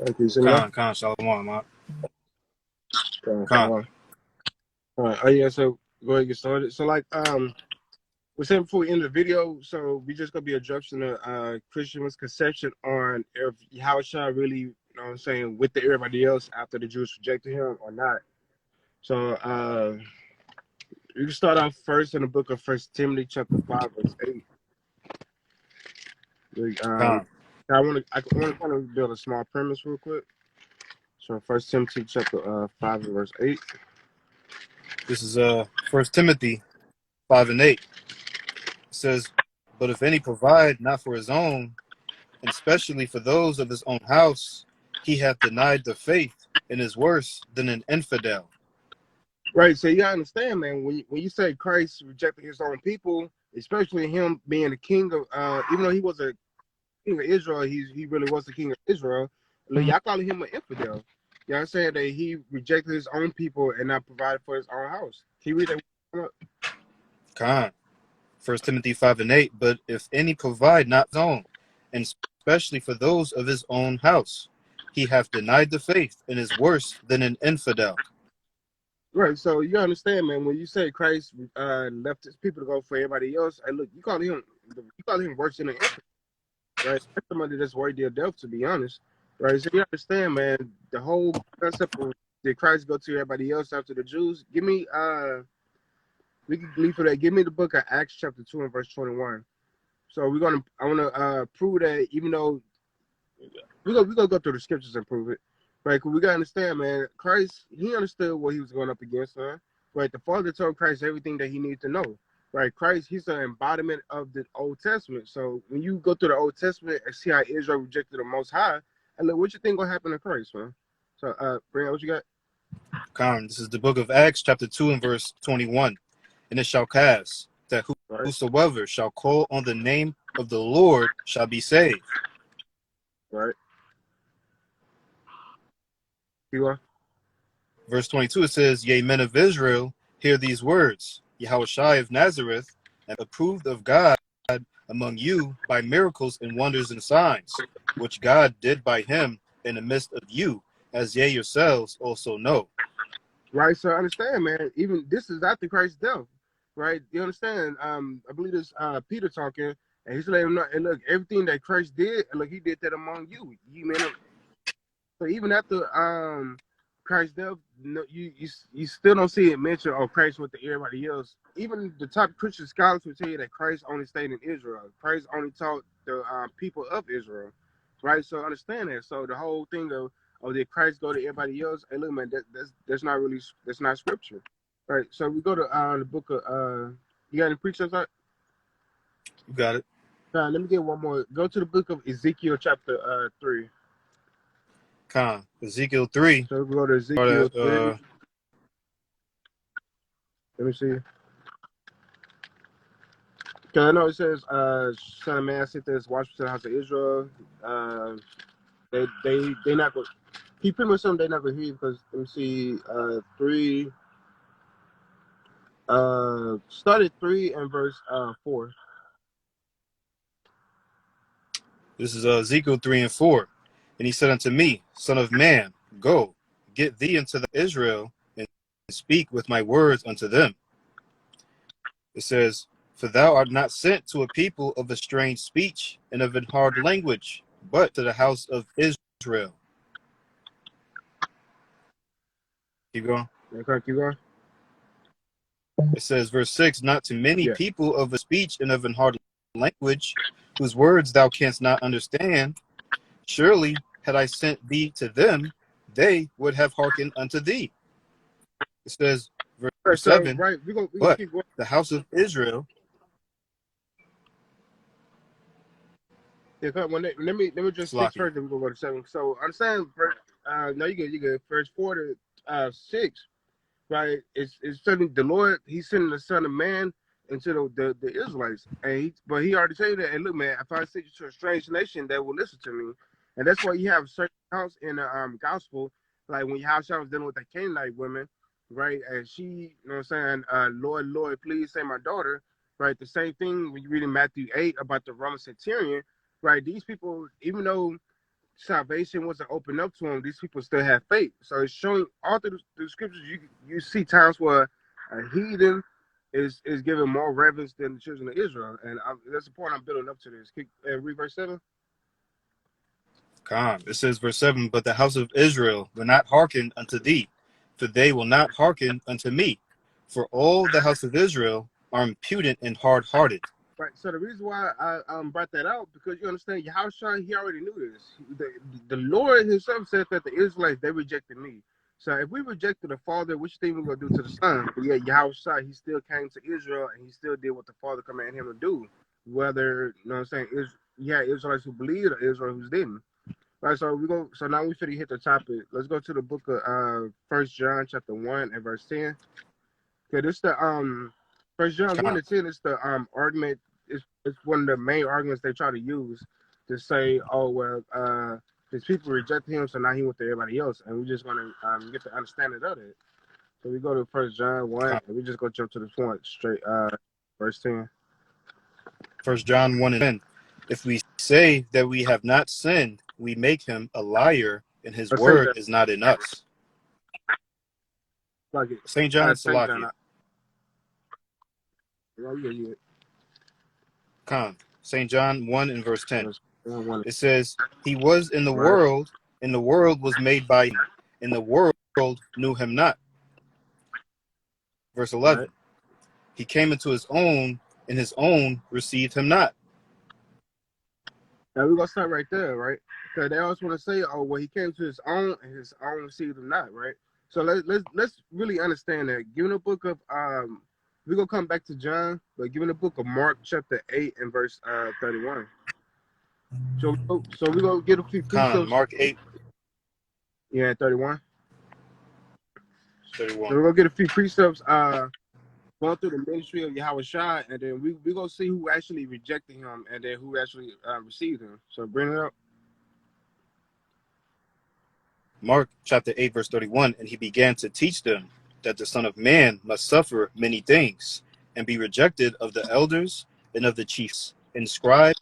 Thank you, Shalom. Khan, Shalom, man. Khan. Shalom. All right. Oh yeah. So go ahead and get started. So we said before we end the video, so we just gonna be addressing the Christian misconception on if Yahushua really, you know what I'm saying, with everybody else after the Jews rejected him or not. So you can start off first in the book of First Timothy chapter 5 verse 8. Khan. I want to kind of build a small premise real quick. So First Timothy chapter 5 verse 8. This is 1 Timothy 5 and 8. It says, "But if any provide not for his own, and especially for those of his own house, he hath denied the faith, and is worse than an infidel." Right. So you gotta understand, man, when you say Christ rejected his own people, especially him being the king of even though he was a king of Israel, he really was the king of Israel. Like, y'all calling him an infidel. Y'all saying that he rejected his own people and not provided for his own house. Can you read that? Khan. 1 Timothy 5 and 8. "But if any provide not his own, and especially for those of his own house, he hath denied the faith, and is worse than an infidel." Right. So you understand, man, when you say Christ left his people to go for everybody else, and look, you call him worse than an infidel, right? That's somebody that's worthy of death, to be honest. Right. So you understand, man, the whole concept of did Christ go to everybody else after the Jews? Give me we can leave for that. Give me the book of Acts chapter 2 and verse 21. So I wanna prove that even though we're gonna go through the scriptures and prove it. Right, because we gotta understand, man, Christ, he understood what he was going up against, man. Right. The Father told Christ everything that he needed to know. Right, Christ, he's the embodiment of the Old Testament. So when you go through the Old Testament and see how Israel rejected the Most High, and look, what you think gonna happen to Christ, man? So, Brian, what you got? Khan. This is the book of Acts, chapter 2 and verse 21. "And it shall pass that Right, whosoever shall call on the name of the Lord shall be saved." right. You are Verse 22, it says, "Yea, men of Israel, hear these words. Yahushua of Nazareth, approved of God among you by miracles and wonders and signs, which God did by him in the midst of you, as ye yourselves also know." right. So understand, man. Even this is after Christ's death, right? You understand? I believe this Peter talking, and he's letting him know. And look, everything that Christ did, and look, he did that among you. You man. So even after Christ's death, no, you still don't see it mentioned or Christ went to everybody else. Even the top Christian scholars will tell you that Christ only stayed in Israel. Christ only taught the people of Israel, right? So understand that. So the whole thing of did Christ go to everybody else? Hey, look, man, that's not scripture, right? So we go to the book of you got any preachers? You got it. Let me get one more. Go to the book of Ezekiel chapter 3. Khan. Ezekiel 3. So we go to Start Ezekiel at, 3. Let me see. Cause I know it says, "Son of man, sit there, watch for the house of Israel." Uh, they not going. He pretty much something they never hear because let me see. 3. Started 3 and verse 4. this is Ezekiel 3 and 4. "And he said unto me, Son of man, go, get thee into the Israel, and speak with my words unto them." It says, "For thou art not sent to a people of a strange speech and of a hard language, but to the house of Israel." Keep going. Okay, keep going. It says, verse 6, "Not to many Yeah. people of a speech and of an hard language, whose words thou canst not understand. Surely, had I sent thee to them, they would have hearkened unto thee." It says, verse All right, so 7, right, we gonna "But keep going. the house of Israel." Yeah, let me just 6 Slakia. first, then we gonna go to 7. So understand. No, you good. Verse 4 to 6. Right? It's sending the Lord. He's sending the Son of Man into the Israelites, but he already told you that. And look, man, if I send you to a strange nation, that will listen to me, and that's why you have certain accounts in the gospel, like when Yahusha was dealing with the Canaanite women, right? And she, you know what I'm saying, Lord, Lord, please save my daughter, right? The same thing when you read in Matthew 8 about the Roman centurion, right? These people, even though salvation wasn't opened up to them, these people still have faith. So it's showing all through the scriptures. You see times where a heathen is given more reverence than the children of Israel, and that's the point I'm building up to this. Read verse 7. It says, verse 7, but the house of Israel will not hearken unto thee, for they will not hearken unto me. For all the house of Israel are impudent and hard-hearted. Right. So the reason why I brought that out, because you understand, Yahushua, he already knew this. The Lord himself said that the Israelites, they rejected me. So if we rejected the Father, which thing we going to do to the Son? But yeah, Yahushua, he still came to Israel, and he still did what the Father commanded him to do. Whether, you know what I'm saying, Israelites who believed or Israel who didn't. Right, so so now we finna hit the topic. Let's go to the book of 1 John chapter 1 and verse 10. Okay, this the 1 John 1 and 10 is the argument. It's one of the main arguments they try to use to say, oh well, his people rejected him, so now he went to everybody else, and we're just gonna get the understanding of it. So we go to 1 John 1 and we just go jump to the point straight, verse 10. 1 John 1 and 10. If we say that we have not sinned, we make him a liar, and his word is not in us. Like it. St. John, Salakia. St. John 1 and verse 10. It says, he was in the world, and the world was made by him, and the world knew him not. Verse 11. He came into his own, and his own received him not. Now we're gonna start right there, right? Because they always want to say, "Oh, well, he came to his own, and his own received him not." Right? So let's really understand that. Given the book of we're gonna come back to John, but given the book of Mark, chapter 8 and verse 31. So we're gonna get a few precepts. Mark 8. Yeah, 31. 31. So we're gonna get a few precepts. Going through the ministry of Yahushua, and then we're going to see who actually rejected him and then who actually received him. So bring it up. Mark chapter 8, verse 31, and he began to teach them that the Son of Man must suffer many things and be rejected of the elders and of the chiefs and scribes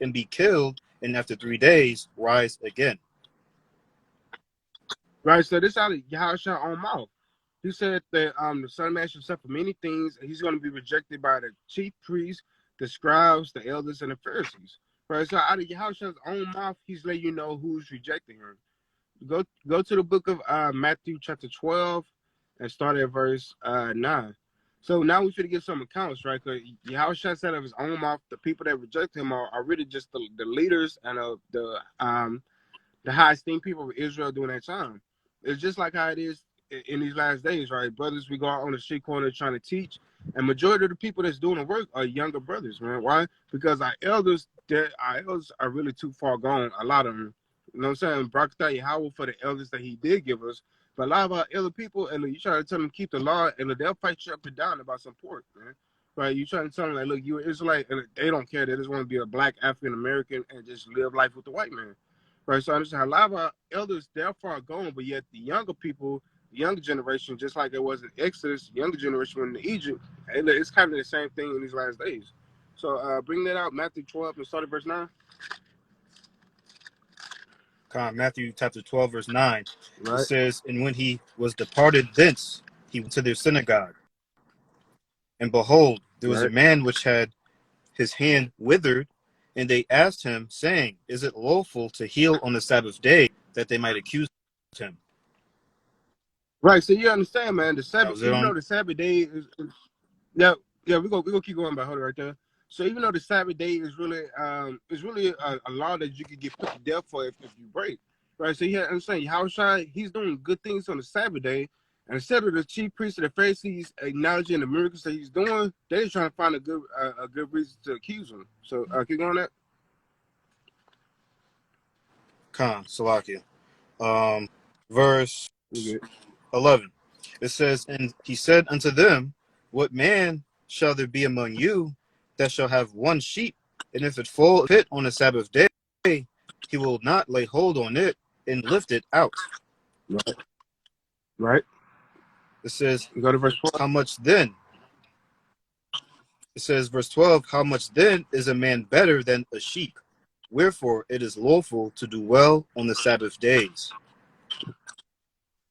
and be killed, and after 3 days rise again. Right, so this out of Yahushua's own mouth. He said that the Son of Man should suffer many things, and he's going to be rejected by the chief priests, the scribes, the elders, and the Pharisees. Right, so out of Yahushua's own mouth, he's letting you know who's rejecting him. Go to the book of Matthew chapter 12 and start at verse 9. So now we should get some accounts, right? Because Yahushua said of his own mouth, the people that reject him are really just the leaders and the high esteemed people of Israel during that time. It's just like how it is in these last days, right? Brothers, we go out on the street corner trying to teach, and majority of the people that's doing the work are younger brothers, man. Why? Because our elders are really too far gone. A lot of them, you know what I'm saying? Baruch atah Yahweh for the elders that he did give us. But a lot of our elder people, and you try to tell them keep the law, and they'll fight you up and down about some pork, man. Right? You try to tell them, like, look, you're an Israelite, and they don't care. They just want to be a black African American and just live life with the white man. Right? So I understand a lot of our elders, they're far gone, but yet the younger people, the younger generation, just like it was in Exodus, the younger generation went into Egypt, and it's kind of the same thing in these last days. So bring that out, Matthew 12, and start at verse 9. Matthew chapter 12, verse 9. Right. It says, and when he was departed thence, he went to their synagogue. And behold, there was a man which had his hand withered, and they asked him, saying, is it lawful to heal on the Sabbath day, that they might accuse him? Right, so you understand, man, the Sabbath, even though the Sabbath day is we're gonna keep going, but hold it right there. So even though the Sabbath day is really a law that you could get put to death for if you break. Right. So you understand Yahushua, he's doing good things on the Sabbath day. And instead of the chief priests and the Pharisees acknowledging the miracles that he's doing, they're trying to find a good reason to accuse him. So keep going on that. Salakia. Verse 11. It says, and he said unto them, what man shall there be among you that shall have one sheep, and if it fall pit on the Sabbath day, he will not lay hold on it and lift it out? Right. It says, you go to verse 12. How much then? It says, verse 12, how much then is a man better than a sheep? Wherefore it is lawful to do well on the Sabbath days.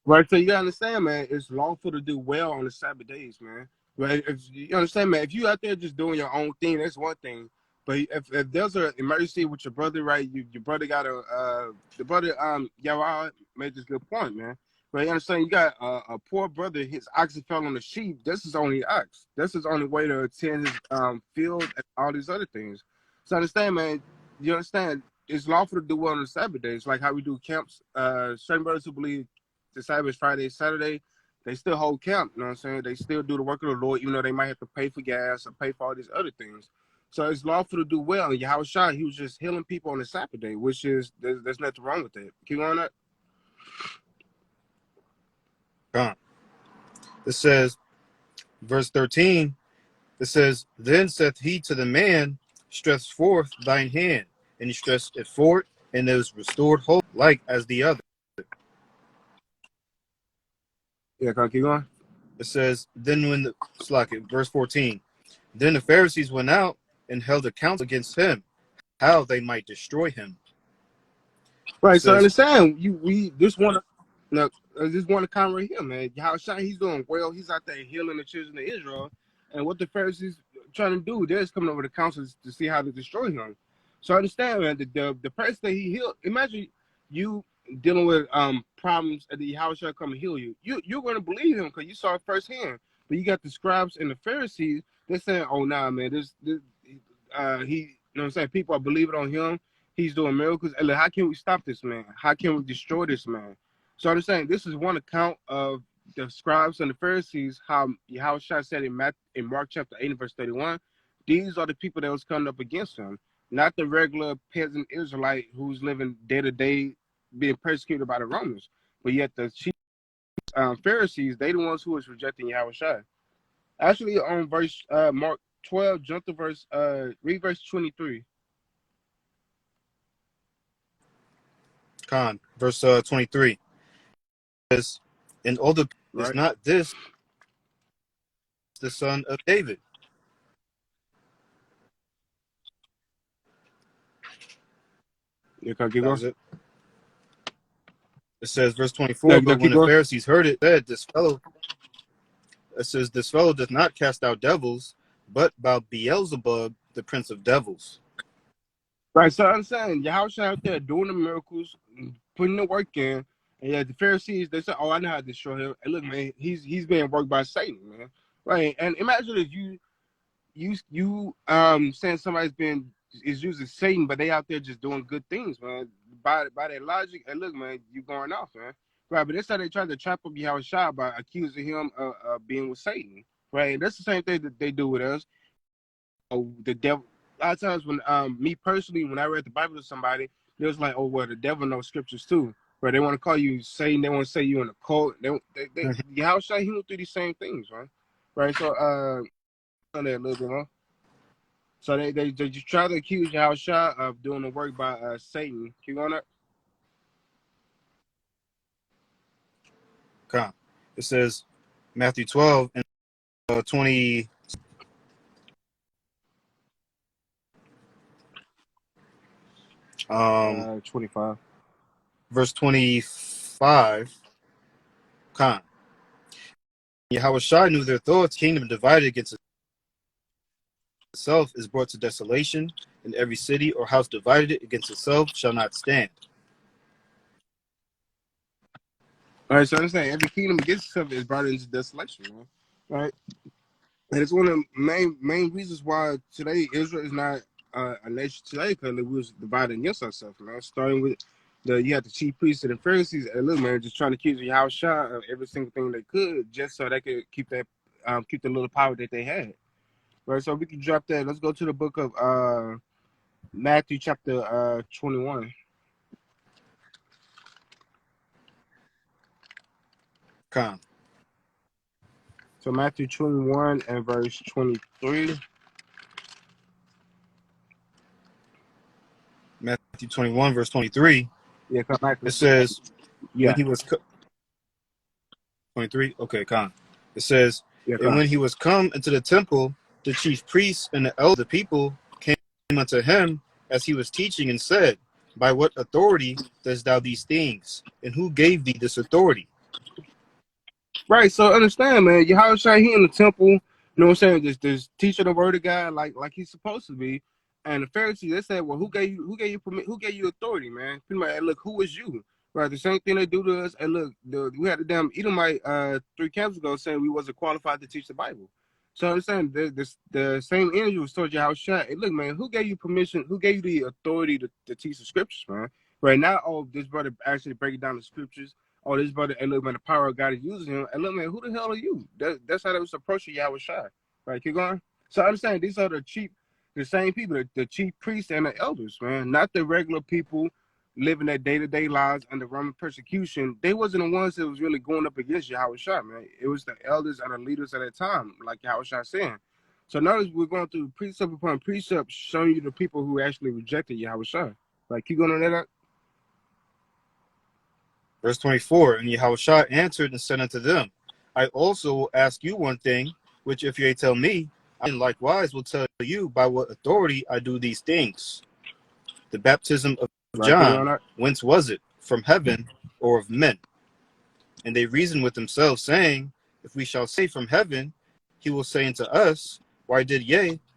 Right, so you understand, man, it's lawful to do well on the Sabbath days, man. Right? If you understand, man, if you out there just doing your own thing, that's one thing. But if there's an emergency with your brother, right? Your brother got the brother Yawar made this good point, man. But you understand, you got a poor brother, his ox fell on the sheep. This is only ox. This is only way to attend his field and all these other things. So understand, man. You understand? It's lawful to do well on the Sabbath days, like how we do camps. Certain brothers who believe the Sabbath Friday, Saturday, they still hold camp. You know what I'm saying? They still do the work of the Lord, even though they might have to pay for gas or pay for all these other things. So it's lawful to do well. And Yahweh Shai, he was just healing people on the Sabbath day, which is there's nothing wrong with that. Keep going up. It says, verse 13, it says, Then saith he to the man, Stretch forth thine hand. And he stretched it forward, and it was restored whole, like as the other. Yeah, can I keep going? It says, then when the verse 14, then the Pharisees went out and held a council against him, how they might destroy him. Right, so understand, we just want to this one comment right here, man. Yahweh Shai, he's doing well. He's out there healing the children of Israel. And what the Pharisees trying to do, they're just coming over to council to see how to destroy him. So understand, man, the person that he healed, imagine you dealing with problems and the Yahweh Shai come and heal you. You're going to believe him because you saw it firsthand. But you got the scribes and the Pharisees, they're saying, oh, nah, man, he, you know what I'm saying? People are believing on him. He's doing miracles. And like, how can we stop this man? How can we destroy this man? So I'm saying this is one account of the scribes and the Pharisees, how Shai said in Mark chapter 8 and verse 31, these are the people that was coming up against him, not the regular peasant Israelite who's living day to day being persecuted by the Romans. But yet the chief Pharisees, they the ones who was rejecting Yahweh Shai. Actually, on verse Mark 12, jump to verse read verse 23. Verse 23 says, and all the Right. is not this the son of David? You can keep going. It says, verse 24, but when the Pharisees heard it, said, this fellow does not cast out devils, but by Beelzebub, the prince of devils. Right, so I'm saying Yahweh out there doing the miracles, putting the work in, and yeah, the Pharisees, they said, oh, I know how to destroy him. And look, man, he's being worked by Satan, man. Right, and imagine if you saying somebody's is using Satan, but they out there just doing good things, man. By that logic, and look, man, you going off, man. Right, but that's how they tried to trap up Yahweh Shai by accusing him of being with Satan. Right, and that's the same thing that they do with us. Oh, the devil. A lot of times when me personally, when I read the Bible to somebody, they was like, oh, well, the devil knows scriptures too. But they want to call you Satan. They want to say you in a cult. Yahweh Shai, he went through these same things, right? Right. So on there a little bit more. So they just try to accuse Yahweh Shai of doing the work by Satan. Keep going up. Okay. It says Matthew 12 and 20. Um, 25. Verse 25. Khan. Yahweh Shai knew their thoughts. Kingdom divided against itself is brought to desolation, and every city or house divided against itself shall not stand. All right, so I'm saying every kingdom against itself is brought into desolation, man. Right? And it's one of the main reasons why today Israel is not a nation today, because we was divided against ourselves, man. Starting with you had the chief priests and the Pharisees, and look, man, just trying to accuse Yahweh Shai of every single thing they could, just so they could keep the little power that they had. Right, so we can drop that. Let's go to the book of Matthew chapter 21. Khan. So Matthew 21 and verse 23. Matthew 21, verse 23. Yeah, come back. It says, when he was 23. Okay, Khan. It says, and when he was come into the temple, the chief priests and the elder people came unto him as he was teaching, and said, by what authority dost thou these things? And who gave thee this authority? Right. So understand, man. Yahushua, he in the temple. You know what I'm saying? Just teaching the word of God like he's supposed to be. And the Pharisees, they said, well, who gave you permit? Who gave you authority, man? Pretty much, hey, look, who is you? Right. The same thing they do to us. And look, we had the damn Edomite 3 camps ago saying we wasn't qualified to teach the Bible. So I'm saying the same energy was towards Yahushua. Hey, look, man, who gave you permission? Who gave you the authority to teach the scriptures, man? Right now, oh, this brother actually breaking down the scriptures. Oh, this brother, and look, man, the power of God is using him. And look, man, who the hell are you? That's how they was approaching Yahushua. Right, keep going. So I understand these are the same people, the chief priests and the elders, man, not the regular people living their day-to-day lives under Roman persecution. They wasn't the ones that was really going up against Yahushua, man. It was the elders and the leaders at that time, like Yahushua saying. So notice we're going through precept upon precept showing you the people who actually rejected Yahushua. Like, keep going on that. Verse 24, and Yahushua answered and said unto them, I also will ask you one thing, which if ye tell me, I likewise will tell you by what authority I do these things. The baptism of John, whence was it? From heaven or of men? And they reasoned with themselves, saying, if we shall say from heaven, he will say unto us, why did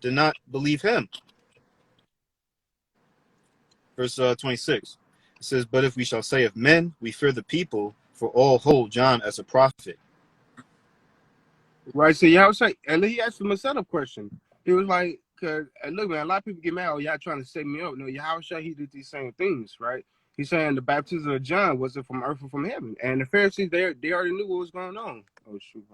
not believe him? Verse 26. It says, but if we shall say of men, we fear the people, for all hold John as a prophet. Right, so Yahushua, and he asked him a setup question. He was like, cause look, man, a lot of people get mad, oh, y'all trying to set me up. No, Yahushua, he did these same things, right? He's saying the baptism of John wasn't from earth or from heaven. And the Pharisees, they already knew what was going on. Oh, shoot.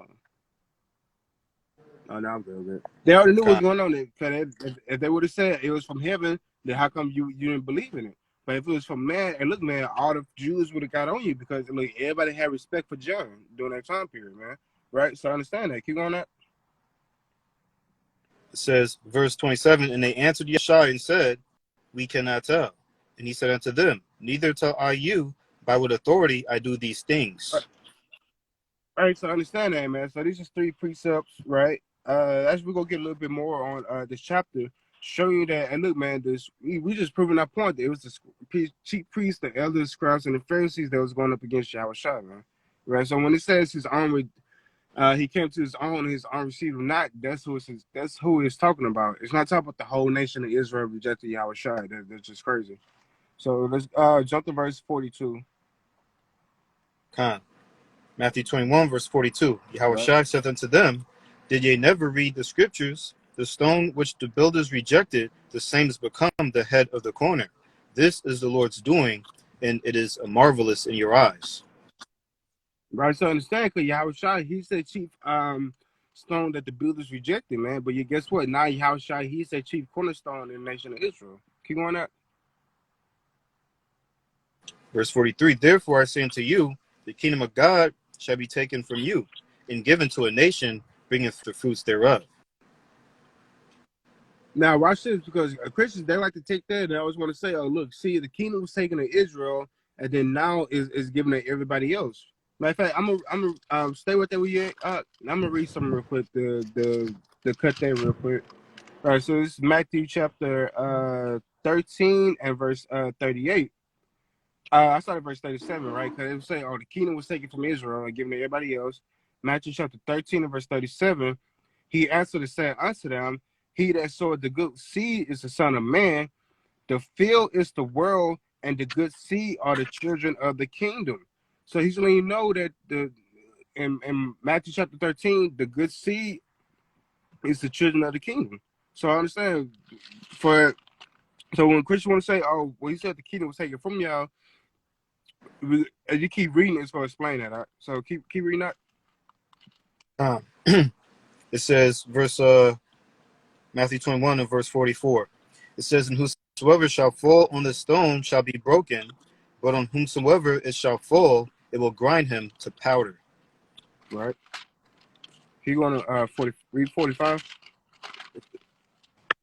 Oh, no, I'm good. They already knew what was going on. If they would have said it was from heaven, then how come you didn't believe in it? But if it was from man, and look, man, all the Jews would have got on you because look, everybody had respect for John during that time period, man. Right? So I understand that. Keep going that. It says, verse 27, and they answered Yeshua and said, we cannot tell. And he said unto them, neither tell I you by what authority I do these things. All right, so I understand that, man. So these are 3 precepts, right? As we're gonna get a little bit more on this chapter, show you that, and look, man, we just proving our point that it was the chief priests, the elders, scribes, and the Pharisees that was going up against Yahushua, man. Right. So when it says his arm, he came to his own received him not. That's who it's talking about. It's not talking about the whole nation of Israel rejected Yahushua. That's just crazy. So let's jump to verse 42. Matthew 21, verse 42. Yahushua said unto them, did ye never read the scriptures? The stone which the builders rejected, the same has become the head of the corner. This is the Lord's doing, and it is marvelous in your eyes. Right, so understand, because Yahushua, he's the chief stone that the builders rejected, man. But you guess what? Now Yahushua, he's the chief cornerstone in the nation of Israel. Keep going up. Verse 43, therefore I say unto you, the kingdom of God shall be taken from you, and given to a nation, bringeth the fruits thereof. Now watch this, because Christians, they like to take that, and they always want to say, oh, look, see, the kingdom was taken to Israel, and then now is given to everybody else. Matter of fact, I'm gonna stay with that with you. I'm gonna read something real quick. The cut there real quick. All right, so this is Matthew chapter 13 and verse 38. I started verse 37, right? Because it was saying, oh, the kingdom was taken from Israel and given to everybody else. Matthew chapter 13 and verse 37. He answered and said unto them, he that sowed the good seed is the Son of Man. The field is the world, and the good seed are the children of the kingdom. So he's letting you know that in Matthew chapter 13, the good seed is the children of the kingdom. So I understand so when Christians want to say, oh, well, he said the kingdom was taken from y'all, as you keep reading, it's going to explain that. Right? So keep reading that. It says, Matthew 21 and verse 44. It says, and whosoever shall fall on the stone shall be broken, but on whomsoever it shall fall, it will grind him to powder. Right. Keep going to read 45.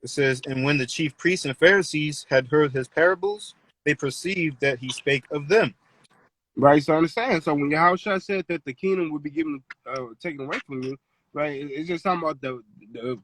It says, and when the chief priests and Pharisees had heard his parables, they perceived that he spake of them. Right, so I understand. So when Yahushua said that the kingdom would be taken away from you, right? It's just talking about the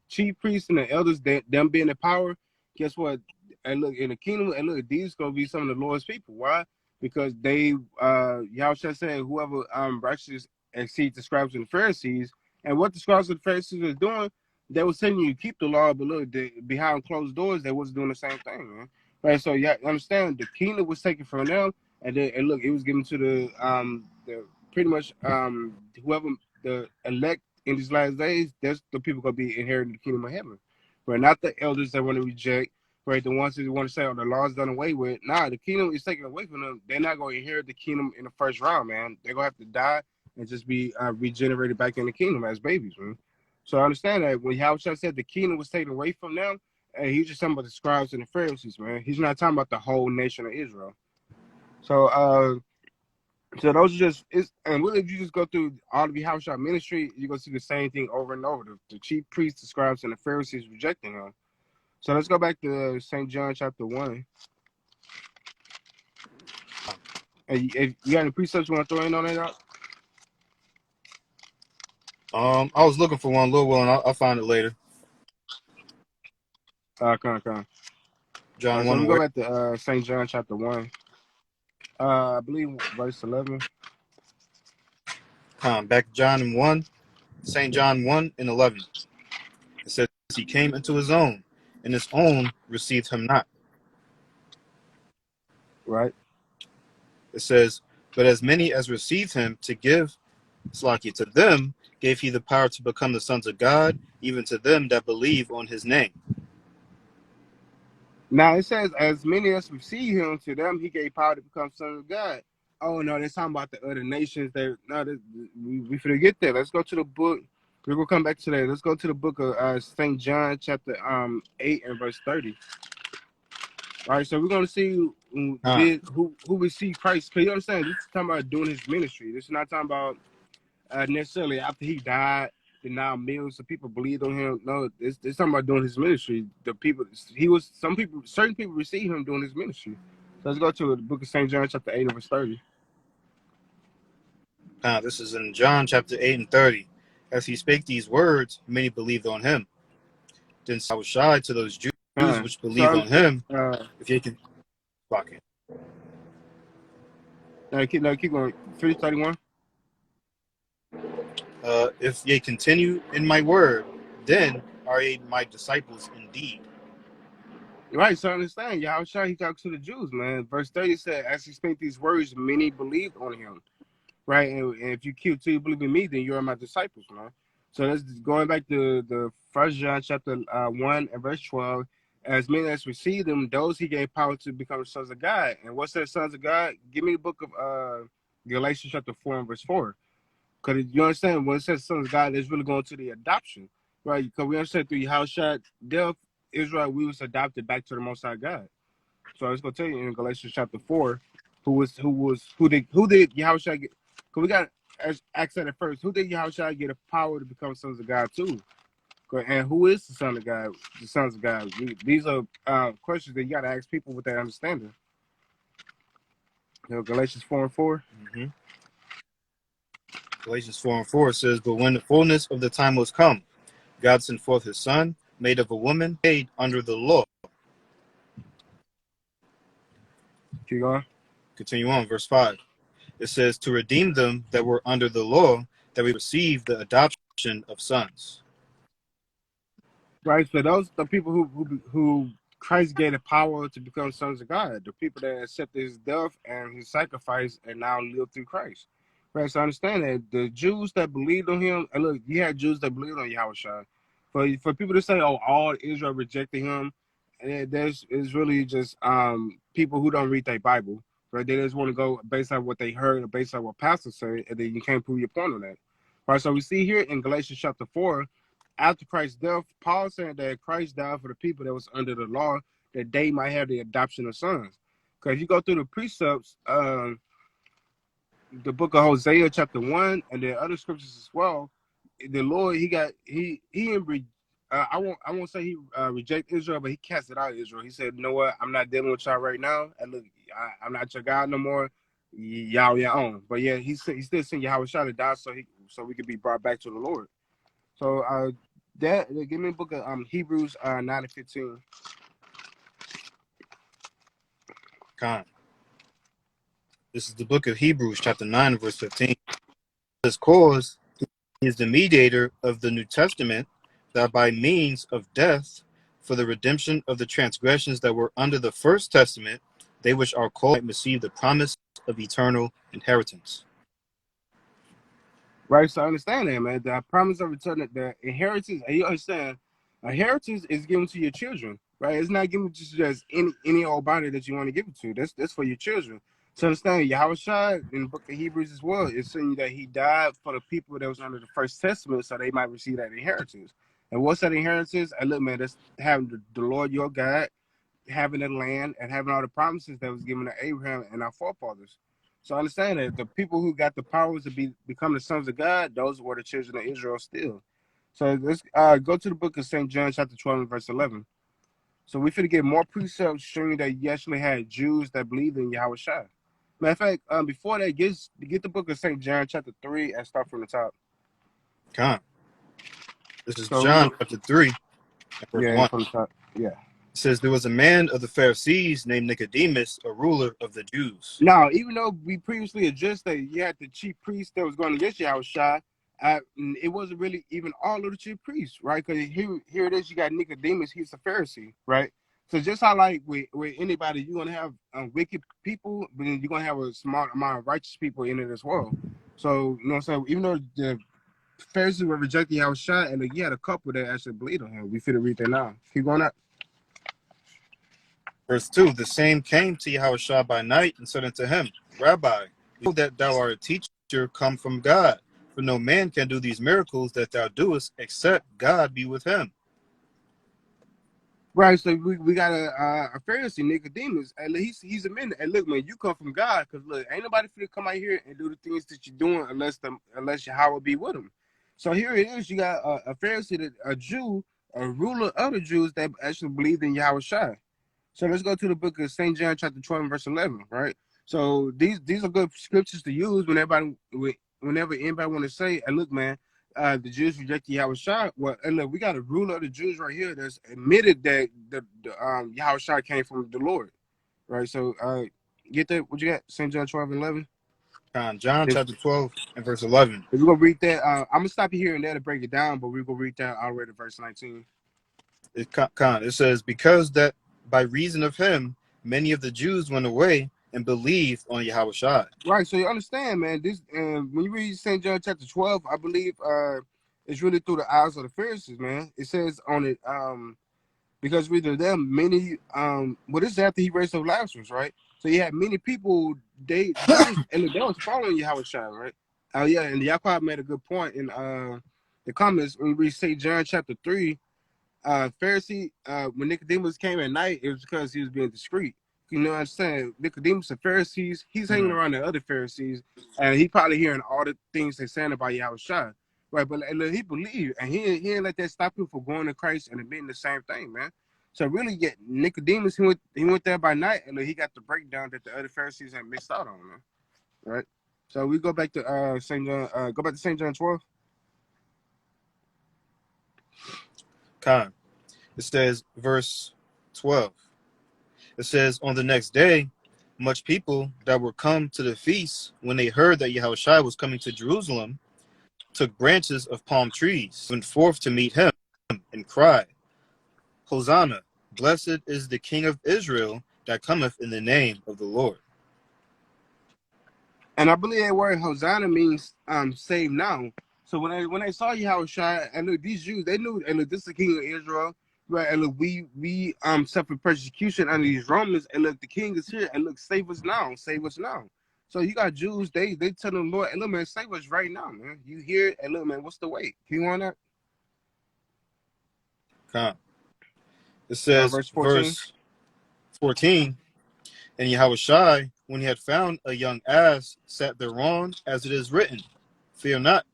chief priests and the elders, them being in power. Guess what? and look in the kingdom, and look, these gonna be some of the Lord's people. Why? Because they Yahushua said, whoever righteous exceeds the scribes and the Pharisees, and what the scribes and the Pharisees was doing, they were saying you keep the law, but look, behind closed doors, they wasn't doing the same thing, man. Right? So yeah, understand the kingdom was taken from them, and then and look, it was given to the pretty much whoever the elect in these last days, that's the people gonna be inheriting the kingdom of heaven. Right? Not the elders that want to reject, right? The ones that want to say, oh, the law's done away with. Nah, the kingdom is taken away from them. They're not gonna inherit the kingdom in the first round, man. They're gonna have to die and just be regenerated back in the kingdom as babies, man. So I understand that when Yahushua said the kingdom was taken away from them, and he's just talking about the scribes and the Pharisees, man. He's not talking about the whole nation of Israel. So those are just and really if you just go through all of Yahushua ministry, you're gonna see the same thing over and over. The chief priests, the scribes, and the Pharisees rejecting him. So let's go back to St. John chapter 1. And if you got any precepts you want to throw in on that? I was looking for one, Lord willing, I'll find it later. Come on. John So 1 we and go where? back to St. John chapter 1. I believe verse 11. Back to John 1, St. John 1 and 11. It says, he came into his own, and his own received him not. Right. It says, but as many as received him to give Slaki to them, gave he the power to become the sons of God, even to them that believe on his name. Now it says, as many as receive him, to them he gave power to become sons of God. Oh no, they're talking about the other nations. We forget that. Let's go to the book. We're gonna come back to that. Let's go to the book of St. John, chapter 8 and verse 30. All right, so we're gonna see who received Christ. Cause you understand, this is talking about doing his ministry. This is not talking about necessarily after he died. And now millions of people believed on him. No, it's talking about doing his ministry. The people certain people received him doing his ministry. So let's go to the book of St. John, chapter 8 and verse 30. This is in John chapter 8 and 30. As he spake these words, many believed on him. Then I was shy to those Jews which believed on him. If you can fuck it. Keep going. 331. If ye continue in my word, then are ye my disciples indeed. Right, so understand, Yahushua, he talks to the Jews, man. Verse 30 said, as he spake these words, many believed on him. Right, and if you keep till you believe in me, then you are my disciples, man. So that's going back to the First John chapter 1 and verse 12. As many as received them, those he gave power to become sons of God. And what's that, sons of God? Give me the book of Galatians chapter 4 and verse 4. Because you understand, when it says sons of God, it's really going to the adoption, right? Because we understand through Yahushua death, Israel, we was adopted back to the Most High God. So it's going to tell you in Galatians chapter 4, who did Yahushua get? Because we got to ask that at first. Who did Yahushua get the power to become sons of God too? And who is the son of God? The sons of God. These are questions that you got to ask people with that understanding. Galatians 4 and 4. Mm-hmm. Galatians 4 and 4 says, but when the fullness of the time was come, God sent forth his son, made of a woman, made under the law. Keep going. Continue on, verse 5. It says, to redeem them that were under the law, that we receive the adoption of sons. Right, so those the people who Christ gave the power to become sons of God, the people that accepted his death and his sacrifice and now live through Christ. Right, so understand that the Jews that believed on him, and look, you had Jews that believed on Yahushua. For people to say, oh, all Israel rejected him, and is really just people who don't read their Bible. Right, they just want to go based on what they heard or based on what pastors say, and then you can't prove your point on that. Right, so we see here in Galatians chapter 4, after Christ's death, Paul said that Christ died for the people that was under the law, that they might have the adoption of sons. Because if you go through the precepts, the book of Hosea chapter 1 and the other scriptures as well, the Lord, I won't say he rejected Israel, but he casted out Israel. He said, you know what, I'm not dealing with y'all right now. And look, I'm not your God no more. Y'all your own. But yeah, he still sent Yahweh to die so we could be brought back to the Lord. So give me a book of Hebrews 9 and 15. Con. This is the book of Hebrews, chapter 9, verse 15. This cause is the mediator of the New Testament, that by means of death, for the redemption of the transgressions that were under the first testament, they which are called might receive the promise of eternal inheritance. Right, so I understand that, man. The promise of return, the inheritance, and you understand, inheritance is given to your children, right? It's not given to just any old body that you want to give it to. That's for your children. So understand, Yahweh Shai in the book of Hebrews as well, it's saying that he died for the people that was under the first testament so they might receive that inheritance. And what's that inheritance? And look, man, that's having the Lord your God, having the land, and having all the promises that was given to Abraham and our forefathers. So I understand that the people who got the powers to become the sons of God, those were the children of Israel still. So let's go to the book of St. John, chapter 12, and verse 11. So we finna get more precepts showing that you actually had Jews that believed in Yahweh Shai. Matter of fact, before that, get the book of St. John, chapter 3, and start from the top. Con. This is So John, chapter 3, verse yeah, 1. from the top. Yeah. It says, there was a man of the Pharisees named Nicodemus, a ruler of the Jews. Now, even though we previously addressed that you had the chief priest that was going against Yahweh Shai, it wasn't really even all of the chief priests, right? Because here it is, you got Nicodemus, he's a Pharisee, right? So just how like with anybody, you're gonna have wicked people, but then you're gonna have a small amount of righteous people in it as well. So you know what I'm saying? Even though the Pharisees were rejecting Yahweh Shai, and you had a couple that actually believed on him. We finna read that now. Keep going up. Verse 2, the same came to Yahushua by night and said unto him, Rabbi, know that thou art a teacher come from God, for no man can do these miracles that thou doest, except God be with him. Right, so we got a Pharisee, Nicodemus, and he's a minute. And look, man, you come from God, because look, ain't nobody finna come out here and do the things that you're doing unless Yahweh be with him. So here it is, you got a Pharisee, a Jew, a ruler of the Jews that actually believed in Yahweh Shai. So let's go to the book of St. John, chapter 12, verse 11, right? So these are good scriptures to use whenever anybody want to say, hey, look, man, the Jews rejected Yahweh Shai. Well, and look, we got a ruler of the Jews right here that's admitted that the Yahweh Shai came from the Lord, right? So get that, what you got? St. John 12 and 11? John chapter 12 and verse 11. We're going to read that. I'm going to stop you here and there to break it down, but we're going to read that all the way to verse 19. It says, because that by reason of him, many of the Jews went away and believed on Yahushua. Right, so you understand, man. This when you read St. John chapter 12, I believe it's really through the eyes of the Pharisees, man. It says on it, because with them, many well, this is after he raised up Lazarus, right? So you had many people, they was following Yahweh Shai, right? Yeah, and Yaakov made a good point in the comments when you read St. John chapter 3. Pharisee, when Nicodemus came at night, it was because he was being discreet. You know what I'm saying? Nicodemus, the Pharisees, he's hanging around the other Pharisees, and he probably hearing all the things they're saying about Yahweh Shai, right? But look, he believed, and he didn't let that stop him from going to Christ and admitting the same thing, man. So really, get Nicodemus, he went there by night, and look, he got the breakdown that the other Pharisees had missed out on, man. Right? So we go back to St. John, go back to St. John 12. Con. It says, verse 12. It says, on the next day, much people that were come to the feast, when they heard that Yahushua was coming to Jerusalem, took branches of palm trees, went forth to meet him, and cried, Hosanna, blessed is the King of Israel that cometh in the name of the Lord. And I believe that word Hosanna means save now. So when they saw Yahweh Shai, and look, these Jews, they knew, and look, this is the King of Israel, right? And look, we suffer persecution under these Romans, and look, the King is here, and look, save us now, save us now. So you got Jews, they tell the Lord, and look, man, save us right now, man. You hear it, and look, man, what's the wait? Can you want that? Con. It says, verse 14, and Yahushua, when he had found a young ass, sat thereon, as it is written, fear not,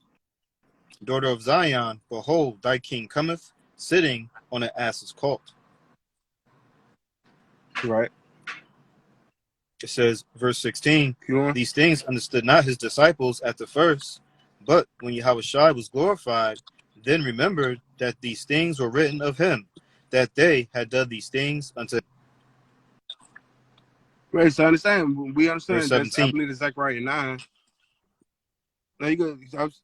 daughter of Zion, behold, thy king cometh, sitting on an ass's colt. Right. It says, verse 16, these things understood not his disciples at the first, but when Yahushua was glorified, then remembered that these things were written of him, that they had done these things unto him. Right, so I understand. We Verse understand that's, I 17. believe it's Zechariah 9. Now you go.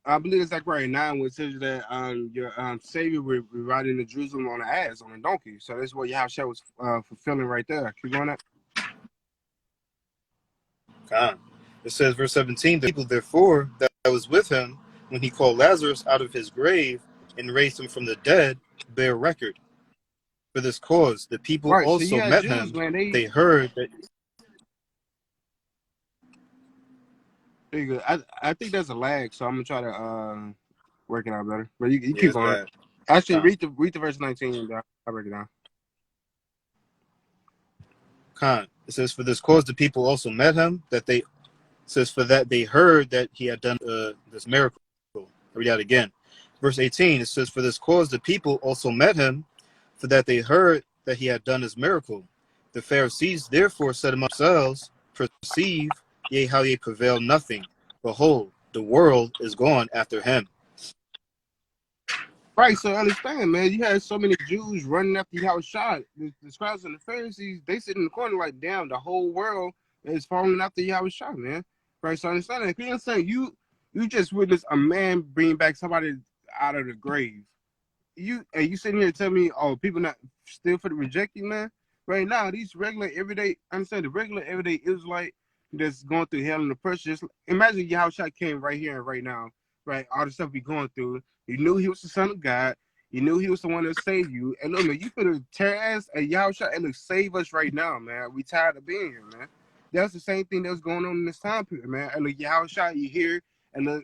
I believe it's Zechariah 9, where it says that your Savior will be riding to Jerusalem on an ass, on a donkey. So that's what Yahushua was fulfilling right there. Keep going up. Con. It says, verse 17, the people therefore that was with him when he called Lazarus out of his grave and raised him from the dead bear record. For this cause, the people Right, so you also had met Jews, him. man. They heard that. There you go. I think there's a lag, so I'm gonna try to work it out better. But you Yeah, keep it's going. bad. Actually, Con. read the verse 19. And I'll break it down. Con. It says, for this cause, the people also met him. That they says for that they heard that he had done this miracle. Read out again. Verse 18. It says, for this cause, the people also met him, for that they heard that he had done his miracle. The Pharisees therefore said among themselves, perceive ye how ye prevail nothing. Behold, the world is gone after him. Right, so understand, man. You had so many Jews running after Yahushua. The scribes and the Pharisees, they sit in the corner like, damn, the whole world is following after Yahushua, man. Right, so understand that. You understand, you just witnessed a man bring back somebody out of the grave. You sitting here telling me, oh, people not still for the rejecting, man. Right now, these regular everyday, understand the regular everyday Israelite that's going through hell and the pressure. Just imagine Yahushua came right here and right now, right? All the stuff we going through. You knew he was the son of God. You knew he was the one that saved you. And look, man, you could have tear ass at Yahushua and look, save us right now, man. We tired of being here, man. That's the same thing that was going on in this time period, man. And look, Yahushua, you here, and look,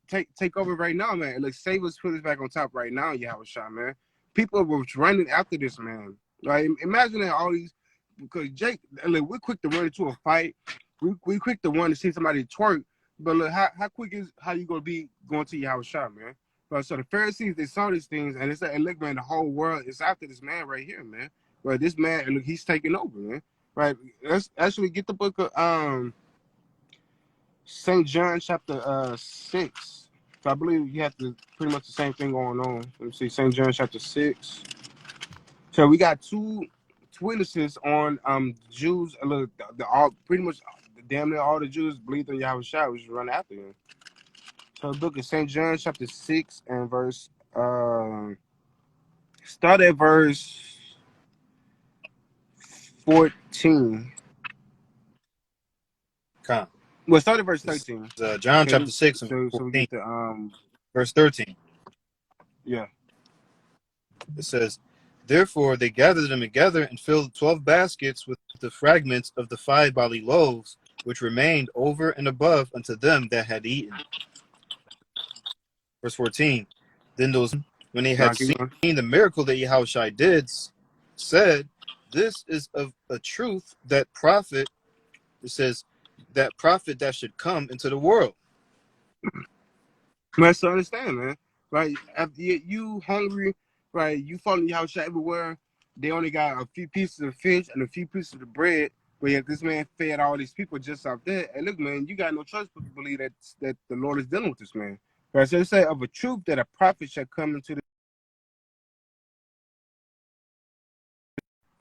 take over right now, man. And look, save us, put us back on top right now, Yahushua, man. People were running after this man. Like, imagine that all these, because Jake, look, we're quick to run into a fight. We quick to want to see somebody twerk. But look, how quick is how you gonna be going to Yahushua, man? But so the Pharisees, they saw these things and they said, and look, man, the whole world is after this man right here, man. Right, this man, and look, he's taking over, man. Right, let's actually get the book of St. John chapter 6. So I believe you have to pretty much the same thing going on. Let me see, St. John chapter 6. So we got two witnesses on Jews. Look, the all pretty much damn near all the Jews believed in Yahushua, was run after him. So the book of St. John chapter 6 and verse start at verse 14. Con. Well, start at verse This 13. is John Okay, chapter 6 and so we 14. get the Verse 13. yeah. It says, therefore they gathered them together and filled 12 baskets with the fragments of the 5 barley loaves, which remained over and above unto them that had eaten. Verse 14. Then those, when they had seen the miracle that Yahushua did, said, this is of a truth that prophet, it says, that prophet that should come into the world. Must understand, man. Right? After you hungry, right? You following Yahushua everywhere. They only got a few pieces of fish and a few pieces of the bread. But yet this man fed all these people just off that. And look, man, you got no choice but to believe that the Lord is dealing with this man. Right? So it say of a truth that a prophet shall come into the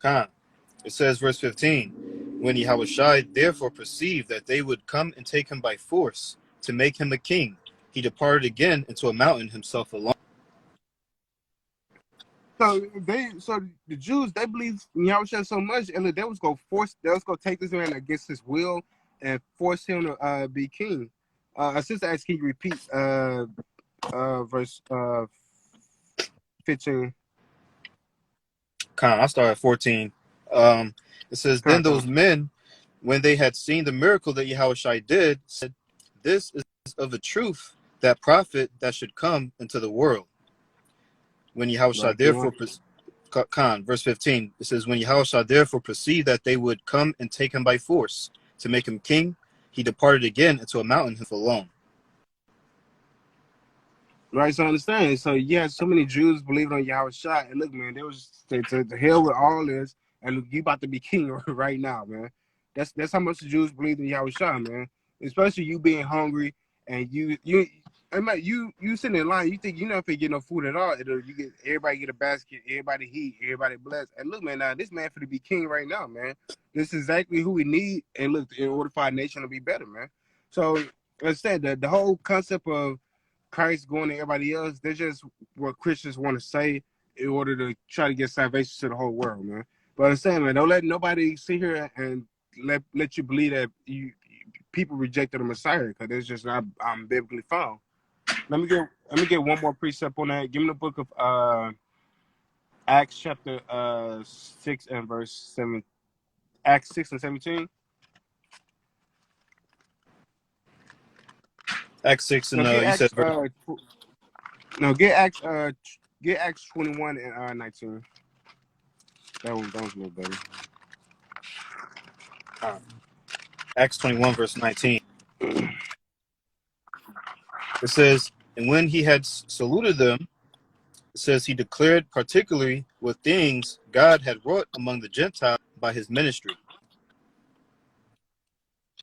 Khan. It says, verse 15, when Yahushua therefore perceived that they would come and take him by force to make him a king, he departed again into a mountain himself alone. So the Jews, they believe in Yahushua so much, and they was gonna take this man against his will and force him to be king. A sister asked, can you repeat verse 15? Khan, I'll start at 14. It says, then those men, when they had seen the miracle that Yahushua did, said, this is of a truth that prophet that should come into the world. When Yahushua therefore, Khan, verse 15, it says, when Yahushua therefore perceived that they would come and take him by force to make him king, he departed again into a mountain alone. Right, so I understand. So yeah, so many Jews believed on Yahushua, and look, man, they was to hell with all this, and look, you about to be king right now, man. That's how much the Jews believed in Yahushua, man. Especially you being hungry, and you And mate, you sitting in line, you think you're not gonna get no food at all. You get everybody get a basket, everybody eat, everybody blessed. And look, man, now this man for to be king right now, man. This is exactly who we need. And look, in order for our nation to be better, man. So like I said, the whole concept of Christ going to everybody else, that's just what Christians want to say in order to try to get salvation to the whole world, man. But I'm saying, man, don't let nobody sit here and let you believe that people rejected the Messiah because it's just not biblically found. Let me get one more precept on that. Give me the book of Acts chapter 6 and verse 7. Acts 6 and 17. Acts 6 and No, get you said Acts no get Acts 21 and 19. That one's a little better. Acts 21 verse 19. It says, and when he had saluted them, it says he declared particularly what things God had wrought among the Gentiles by his ministry.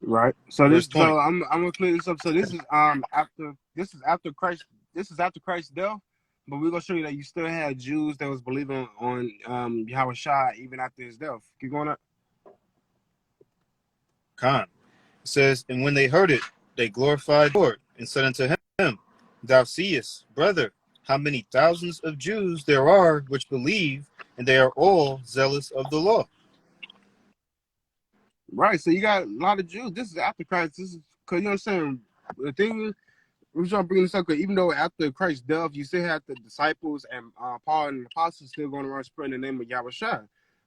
Right. So Verse this 20. so I'm gonna clear this up. So this is after Christ's death, but we're gonna show you that you still had Jews that was believing on Yahweh Shai even after his death. Keep going up. Khan. It says, and when they heard it, they glorified the Lord and said unto him, thou seest, brother, how many thousands of Jews there are which believe, and they are all zealous of the law. Right. So you got a lot of Jews. This is after Christ. This is because you know what I'm saying. The thing is, we're trying to bring this up because even though after Christ's death, you still have the disciples and Paul and the apostles still going around spreading the name of Yahweh Shai.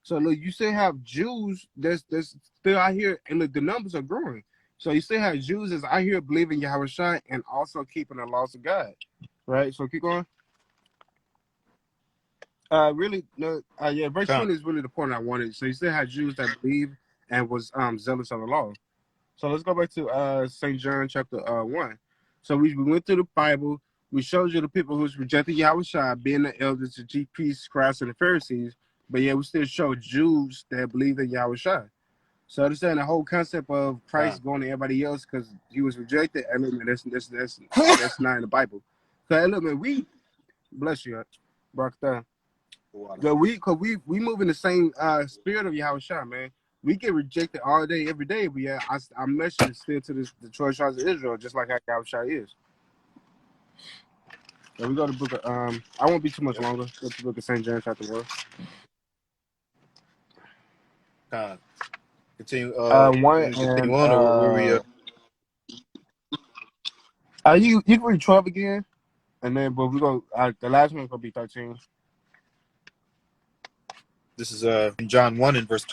So look, you still have Jews that's still out here, and look, the numbers are growing. So you still have Jews that's out here believing Yahweh Shai and also keeping the laws of God. Right. So keep going. Really, no, yeah, verse Khan. 20 is really the point I wanted. So you still have Jews that believe and was zealous of the law. So let's go back to St. John chapter 1. So we went through the Bible. We showed you the people who's rejected Yahweh Shai, being the elders, the chief priests, scribes, and the Pharisees. But yeah, we still show Jews that believe in Yahweh Shai. So understand the whole concept of Christ Khan. going to everybody else because he was rejected. And look, man, that's not in the Bible. So look, man, we bless you, Barak Atah. But we move in the same spirit of Yahweh Shai, man. We get rejected all day, every day, but yeah, our message is still to the 12 tribes of Israel, just like how Yahweh Shai is. So we go to the book of I won't be too much longer. Go to the book of St. John chapter 1. Khan. Continue. One Continue and on, or where we? you can read 12 again, and then but we go the last one's gonna be 13. This is in John 1 and verse